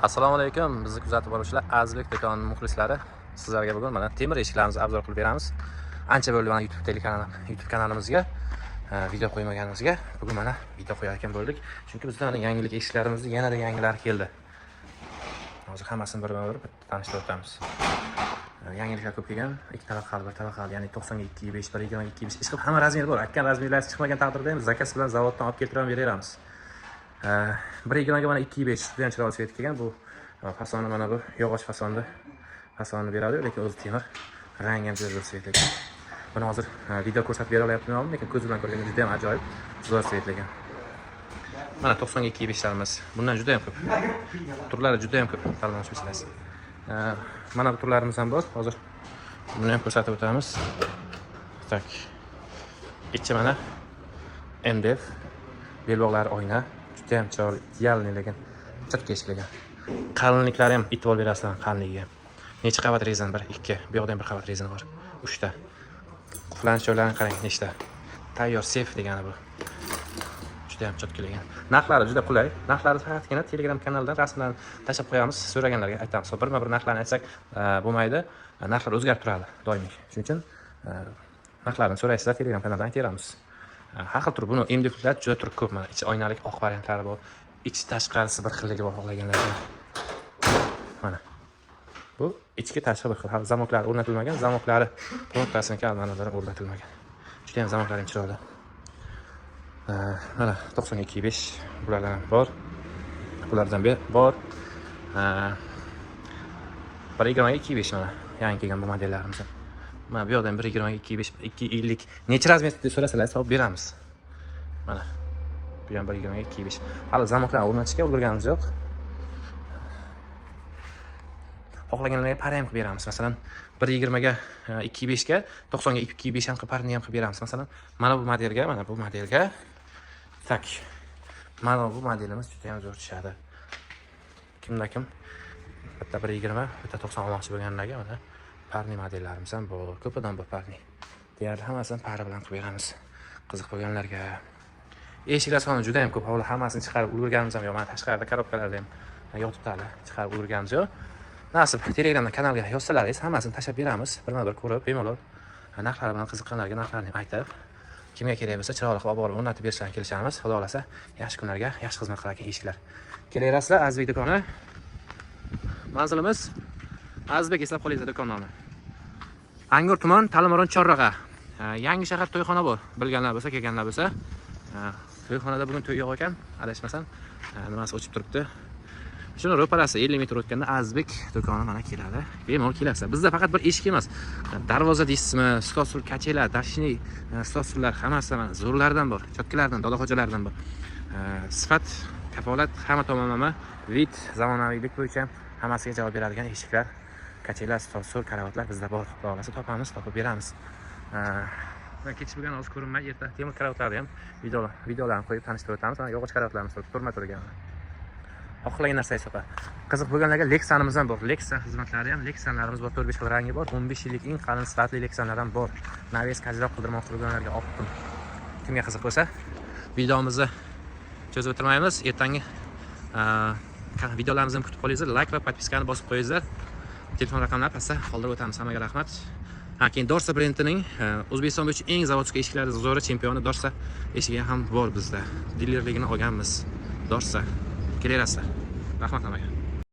Assalomu alaykum. Bizni kuzatib boruvchilar, Azbek do'konining muxlislari. Sizlarga bugun mana temir eshiklarimizni obzor qilib beramiz. Ancha bo'ldi mana YouTube kanalimizga video qo'ymaganimizga bugun mana video qo'yarkan bo'ldik. Chunki bizda mana yangilik eshiklarimizda yanada yangilari keldi. Hozir hammasini bir-bir tanishtirib o'tamiz. Yangiliklar ko'p kelgan. 2 tabaqali, 1 tabaqali, ya'ni 92, 5, 122, 5. Ishqilib hamma razmeri bor. Aytgan razmerlar chiqmagan taqdirda ham zakaz bilan zavoddan olib keltirib beramiz. 1.20 mana 2.5 juda ham chiroyli svet kelgan. Bu fasonni mana bu yog'och fasonni beradi, lekin o'zi temir. Rangi ham juda svet ekan. Buni hozir video ko'rsatib bera olayapman, lekin ko'z bilan ko'rganda juda ham ajoyib, zo'r svet ekan. Mana 92.5 larimiz. Bundan juda ham ko'p. Turlari juda ham ko'p, tanlash bilasiz. Mana bu turlarimiz ham bor. Hozir buni ham ko'rsatib o'tamiz. Tak. Ichi mana MDF belbog'lari oyna. Juda ham chiroyli, idealniy lekin chotga ishlagan. Qalinliklari ham e'tibor berasizlar qalinligiga. Necha qavat rezin? 1, 2. Bu yoqda ham 1 qavat rezin bor. 3 ta. Qulanish joylariga qarang, nechta. Tayyor sef degani bu. Juda ham chotkilagan. Narxlari juda qulay. Narxlari faqatgina Telegram kanalidan rasmlarni tashlab qo'yamiz. So'raganlarga aytamiz. Bir narxlarni aytsak bo'lmaydi. Narxlar o'zgarib turadi doimiy. Shuning uchun narxlarni so'raysizlar, Telegram kanalidan aytamiz. Har xil tur buni MDFlar juda turib ko'p mana. Ichi oynalik oq variantlari bor. Ichi tashqarisi bir xilligi bor xohlaganlarga. Mana. Bu ichki tashqi bir xil. Hali zamoklari o'rnatilmagan, zamoklari to'rttasini kalmanalar o'rnatilmagan. Juda ham zamoklari chiroyli. Mana 92.5 bulardan bor. Bulardan bor. 1.22.5 mana yangi kelgan bu modellarimiz. Mana bu yoqdan 1.22.5, 2.50 necha razmer deb so'rasalar hisob beramiz. Mana bu ham 1.22.5. Hali zamoklarni o'rnatishga ulgurganimiz yo'q. Xohlaganlarga pari ham qilib beramiz. Masalan, 1.20 ga 2.5 ga 90 ga 2.5 ham qilib parini ham qilib beramiz. Masalan, mana bu modelga tak. Mana bu modelimiz juda ham zo'r tushadi. Kim bitta 1.20, bitta 90 olmoqchi bo'lganlarga mana parni modellarimiz ham bor. Ko'pidan bor parni. Deyarli hammasini pari bilan qilib beramiz. Qiziq bo'lganlarga. Eshiklar soni juda ham ko'p. Hali hammasini chiqarib ulgurganimiz ham yo'q. Mana tashqarida korobkalarda ham yotibdi, chiqarib ulgurganimiz yo'q. Nasib Telegramdan kanalga yozsalaringiz, hammasini tashlab beramiz. Bir ko'rib, bemalol narxlari bilan qiziqqanlarga narxlarini aytib, kimga kerak bo'lsa chiroyli qilib olib o'rnatib berishlarni kelishamiz. Xudo xolasa, yaxshi kunlarga yaxshi xizmat qilar ekan eshiklar. Kelaverasizlar Azbek do'koni. Manzilimiz Azbek, eslab qolinglar do'kon nomi. Angor tuman, Talimoron Chorraqa. Yangi shahar to'yxona bor. Bilganlar bo'lsa, kelganlar bo'lsa, to'yxonada bugun to'y yo'q ekan, adashmasam, nimasi o'chib turibdi. Shuni ro'parasi 50 metr o'tganda Azbek do'koni mana keladi. Bemalol kelasizlar. Bizda faqat bir eshik emas. Darvoza deysizmi, stosul, kachelar, dashniy stosullar hammasi mana zo'rlardan bor. Chotkalardan, dalaxo'jalardan bor. Sifat, kafolat hamma tomonlama, vid, zamonaviylik bo'yicha hammasiga javob beradigan eshiklar, kachelar, stosul, karavotlar bizda bor. Xudo xolasa topamiz, topib beramiz. Va ketish bo'lgan hozir ko'rinmay, erta temir karavotlarni ham videolarni qo'yib tanishtirib o'tamiz. Mana yog'och karavotlarimiz turma turgan. Xohlagan narsa hisoba. Qiziq bo'lganlarga Lexanimiz ham bor. Lexan xizmatlari ham, Lexanlarimiz bor, 4-5 xil rangi bor. 15 yillik eng qalin sifatli Lexanlar ham bor. Naves kajroq qildirmoqchi bo'lganlarga optim. Kimga qiziq bo'lsa, videomizni cho'zib o'tirmaymiz. Ertangi videolarimizni kutib qolinglar, like va podpiskani bosib qo'yinglar. Telefon raqamlarini pastda qoldirib o'tamiz. Hammaga rahmat. Keyin Dorsa brendining O'zbekiston bo'yicha eng zavodskiy eshiklari zo'ri chempioni Dorsa eshigi ham bor bizda. Dilerligini olganmiz. Dorsa. Kelaverasizlar. Rahmat hammaga.